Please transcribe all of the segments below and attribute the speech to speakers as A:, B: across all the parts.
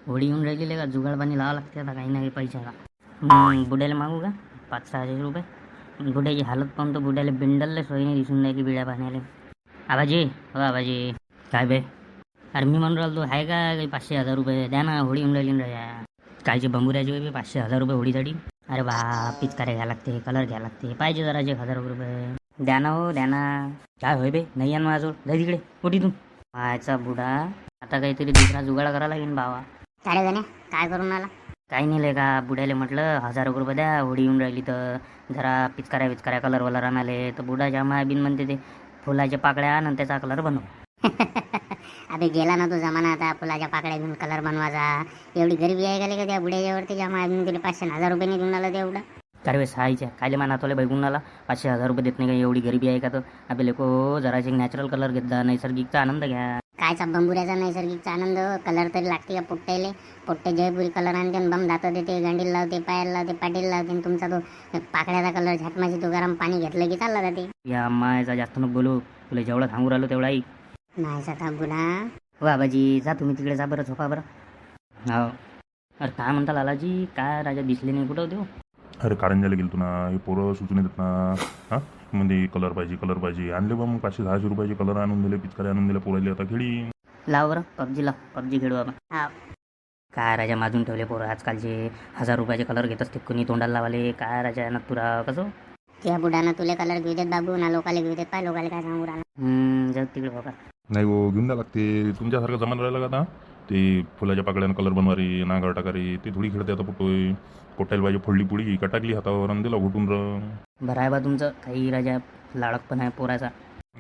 A: होळी येऊन राहिलेली का जुगाड पाणी लावावं लागते आता काही नाही पैशाला. बुड्याला मागू का 500-600 रुपये. बुड्याची हालत पाहून तर बुड्याला बिंडलला सोयीने दिसून राहिली बिड्या पाण्याला. आबाजी हो आबाजी. काय बे? अरे मी म्हणून राहिलो आहे का काही 500-1000 रुपये द्या ना, होळी येऊन राहिली ना राजा. कायचे बंबुऱ्याचे बी 500-1000 रुपये होळीसाठी. अरे बा पिचकारे घ्यायला लागते, कलर घ्यायला लागते, पाहिजे जरा 1000 रुपये द्या ना हो द्या ना. काय होय बे नाही आण माझ्याजवळ, जाय तिकडे कुठीतून पाहायचा बुडा. आता काहीतरी दुसरा जुगाड करा लागेल बाबा.
B: साडे गणे काय करून आला?
A: काही नाही लय का बुड्याले म्हटलं 1000 रुपये द्या, होळी येऊन राहिली तर जरा पिचकाऱ्या कलर वाला आणाले. तर बुडा जामा बिन म्हणते ते फुलाच्या पाकळ्या आण आणि त्याचा कलर बनव.
B: अबे गेला ना तो जमाना आता फुलाच्या पाकळ्या घेऊन कलर बनवायचा. एवढी गरीबी आहे का त्या बुड्याच्यावरती जमा तिला 500-1000 रुपये घेऊन आला तेवढा.
A: अरे वे साईच्या कायले मा नातवले बैगून आला 500-1000 रुपये देत नाही का? एवढी गरीबी आहे का? तर आपले को जराचे नॅचरल कलर घेतला, नैसर्गिकचा आनंद घ्या.
B: कायचा बंबुऱ्याचा नैसर्गिकचा आनंद? कलर तरी लागते का पोट्ट्याले? पोट्टे जयपुरी कलर आणते बम दातं देते, गांडीला लावते, पायाला लावते, पाटीला लावते. आणि तुमचा तो पाकळ्याचा कलर झाटमाशी तो गरम पाणी घेतलं की चालला जाते.
A: या अम्मायचा जास्त नको बोलू, तुला जेवढं सांगू राहिलो तेवढा ऐक.
B: नाही सका बुडा.
A: हो आबाजी जा तुम्ही तिकडे जा बरं, झोपा बरं. हो अरे काय म्हणता लालाजी, काय राजा दिसले नाही कुठं देऊ?
C: अरे कारंजाला गेलो ना, हे पोरं सुचून येतात ना. हां म्हणजे कलर पाहिजे आणले बा. मग 500-600 रुपयाचे कलर आणून दिले, पिचकारी आणून दिले पोराले. आता खेळी
A: लाव बरं पबजी, लाव पबजी खेळू आपण.
B: हा
A: काय राजा माजून ठेवले पोरं आजकालचे. 1000 रुपयाचे कलर घेत असते कोणी तोंडाला लावाले. काय राजा ना तुरा कसं
B: त्या बुडानं तुले कलर घेऊ देत बाबू ना, लोकाले घेऊ देत. पाय लोकाले काय सांगू राहिला.
A: जाऊ तिकडे बघा.
C: नाही हो, घेऊन द्या लागते. तुमच्यासारखं जमान राहिलं का आता? ते फुलाच्या पाकळ्यानं कलर बनवारी, नागर टाकारी, ते थोडी खेळते आता. पोटायला पाहिजे फोडली पुडी कटाकली हातावर आणि दिला घुटून
A: बरं आहे बा तुमचं, काही राजा लाडक पण आहे पोराचा.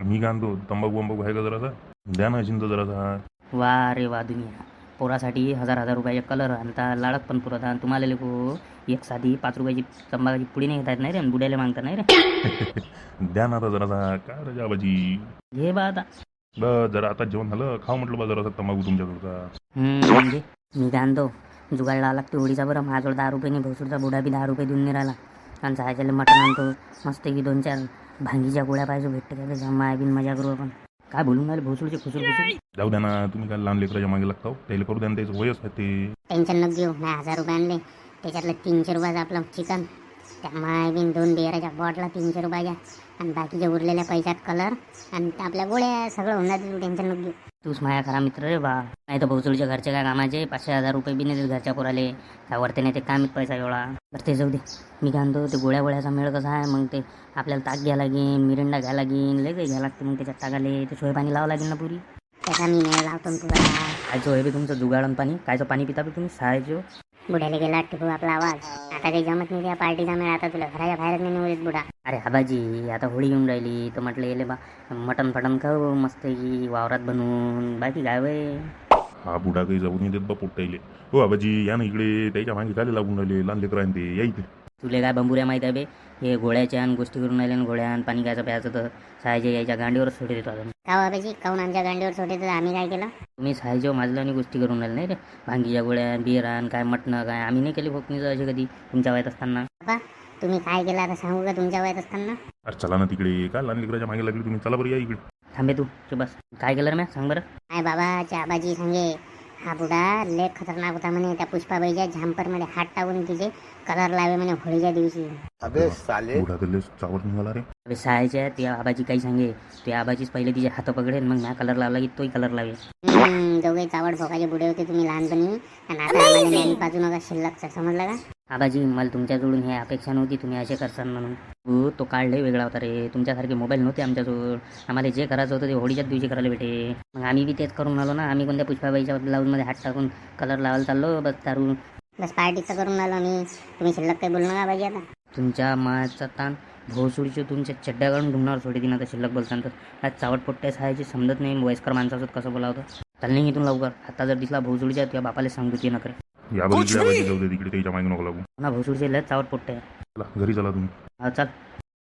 C: मी का आणतो तंबाखू आहे का जरासा? द्या ना चिंता जरासा.
A: वा रे वा दुनिया, पोरासाठी 1000 रुपयाचे कलर आणता, लाडक पण पुरवता. आणि तुम्हाला लोक एक साधी 5 रुपयाची तंबाखूची पुडी नाही घेता येत नाही रे, आणि बुड्याला मागता नाही रे.
C: द्या ना आता जरासा. काय राजा आबाजी
A: घे बा आता.
C: बस जरा आता जेवण झालं, खाऊ म्हटलं बा जरासा तंबाखू तुमच्याकडचा.
A: म्हणजे मी काय आणतो जुगाड लावा लागते होळीचा. बरं माझ्याजवळ 10 रुपये नाही, भोसूरचा बुडा बी 10 रुपये देऊन नाही राहिला. आणि जायच्याला मटण आणतो मस्त की 2-4 भांगीच्या गोळ्या पाहिजे भेटते का? जमा बिन मजा करू आपण. काय बोलून राहिले भोसूरचे खुसूर.
C: जाऊ द्या ना, तुम्ही काय लहान लेकराच्या मागे लागता? त्याला करू द्या ना, त्याचं वयच आहे ते.
B: टेन्शन नको घेऊ. नाही 1000 रुपये आणले, त्याच्यातलं 300 रुपयाचं आपलं चिकन, त्या मायबीन 2 बिअराच्या बॉटला 300 रुपयाच्या, आणि बाकीच्या उरलेल्या पैशात कलर आणि आपल्या गोळ्या सगळं होऊन जाते. तू टेन्शन नको घेऊ.
A: तूच माया खरा मित्र रे बा. नाही तर भोसूरच्या घरचे काय कामाचे 500-1000 रुपये बी नाही घरच्या पोराले. काय वरते नाही ते काय मित पैसा एवढा. बरं ते जाऊ दे. मी काय म्हणतो ते गोळ्याचा मेळ कसा आहे? मग ते आपल्याला ताक घ्यायला लागेल, मिरिंडा घ्यायला लागेल, लय काही घ्यायला लागते. मग त्याच्यात टाकाले ते सोय पाणी लावावं लागेल ना पुरी.
B: त्याचा मी मेळ लावतो तुला.
A: कायचं होय बे तुमचं जुगाडन पाणी? कायचं पाणी पिता बे तुम्ही सायचं?
B: बुड्याला गेला टिकू आपला आवाज. आता काही जमत नाही त्या पार्टीचा मेळ. आता तुला घराच्या बाहेर नाही निवडत बुडा.
A: अरे आबाजी आता होळी येऊन राहिली तर म्हटलं येले बा मटण फटण खाऊ मस्त की वावरात बनवून. बाकी काय वय
C: हा बुडा काही जाऊन येतात बा पोट्टायले. हो आबाजी या ना इकडे, त्याच्या मागे काय लागून राहिले लहान लेकरं आहे ते. या इकडे.
A: तुले काय बंबुऱ्या माहीत आहे बे? हे गोळ्याच्या आणि गोष्टी करून राहिले. गोळ्या आणि पाणी घ्यायचं प्यायचं तर सायच्या यायच्या गांडीवरच सोडे देतो अजून.
B: का बाबाजी काऊन आमच्या गांडीवर सोडे तर आम्ही काय केलं?
A: तुम्ही सायजेव माझलं आणि गोष्टी करून राहिले नाही रे. भांगीच्या गोळ्या बिअरान काय मटणं काय आम्ही नाही केली फोकणीचं असे कधी तुमच्या वयात असताना.
B: बाबा तुम्ही काय केलं आता सांगू का? तुमच्या वयात असताना
C: अरे चला ना तिकडे, काय लहान लेकराच्या मागे लागली तुम्ही? चला बरं या इकडे.
A: थांबे तू ते बस. काय केलं रे मॅ सांग बरं.
B: काय बाबाच्या आबाजी सांगे हा बुडा लय खतरनाक होता म्हणे. त्या पुष्पाबाईच्या झांपरमध्ये हात टाकून तिचे कलर लावे म्हणे होळीच्या दिवशी.
D: अबे साले
C: बुडा दिले चावत निघाला रे.
A: अरे सायच्या त्या आबाजी काही सांगे. ते आबाजीच पहिले तिचे हात पकडेन, मग मॅ कलर लावला की तोही कलर लावे.
B: दोघे चावड भोकाचे बुडे होते तुम्ही लहानपणी. आणि आता आम्हाला न्यानी बाजू नका शिल्लकचा, समजलं का?
A: आबाजी मला तुमच्याजवळून हे अपेक्षा नव्हती तुम्ही असे करसान म्हणून. हो तो काळ लय वेगळा होता रे. तुमच्यासारखे मोबाईल नव्हते आमच्याजवळ. आम्हाला जे करायचं होतं ते होळीच्याच दिवशी करायला भेटे. मग आम्ही बी तेच करून आलो ना. आम्ही कोणत्या पुष्पाबाईच्या ब्लाऊजमध्ये हात टाकून कलर लावायला चाललो बस दारू.
B: बस पार्टीचं करून आलो आम्ही. तुम्ही शिल्लक काही बोलू नका पाहिजे आता.
A: तुमच्या माचा ताण भोसुडीचे तुमच्या चड्ड्या काढून ढुंगणावर सोडे दिन आता शिल्लक बोलताना. तर आज चावट पोट्ट्या सहायची समजत नाही वयस्कर माणसासोबत कसं बोलावतं. चाल नाही इथून लवकर. आता जर दिसला भोसुडीच्या तुझ्या बापाला सांगतो ते नकरे.
C: या बघितली आबाजी जाऊ दे तिकडे, त्याच्या मागे नको लागू.
A: ना भोसुडीचे लय चावट पोट्टे.
C: चला घरी चला तुम्ही.
A: हा चाल.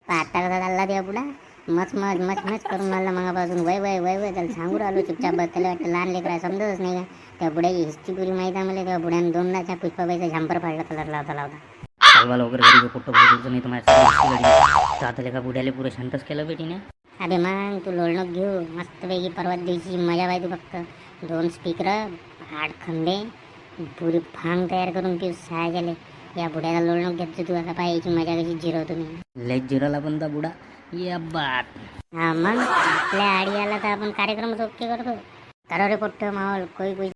B: आता कसा चालला तेव्हा पुढा मच करून मला मगापासून वय वय वय वय त्याला सांगू राहिलो चुपचाप. त्याला वाटतं लहान लेकरा समजतच नाही का? त्या बुड्याची हिस्ट्री पुरी माहीत आहे मला. तेव्हा बुड्याने 2दा पुष्पाबाईचा झांपर फाडला कलर लावता लावता.
A: चालवा लवकर घरी पोट्ट भोसुडचं नाही तर माझ्या आता लेखा बुड्याला पुरं शांतच केलं बेटीने.
B: अबे मग तू लोळणं घेऊ मस्तपैकी परवा दिवशी मजा पाहिजे फक्त 2 स्पीकर 8 खंबे पुरी भांग तयार करून पिऊ सहा गेले या बुड्याला लोळणं घेतो तू आता पाहायची मजा कशी जिरवतो मी
A: लय जिराला पण ता बुडा या बात
B: हा मग आपल्या आडी आला तर आपण कार्यक्रम ओके करतो करा रे पोट्ट माहोल कोई कोई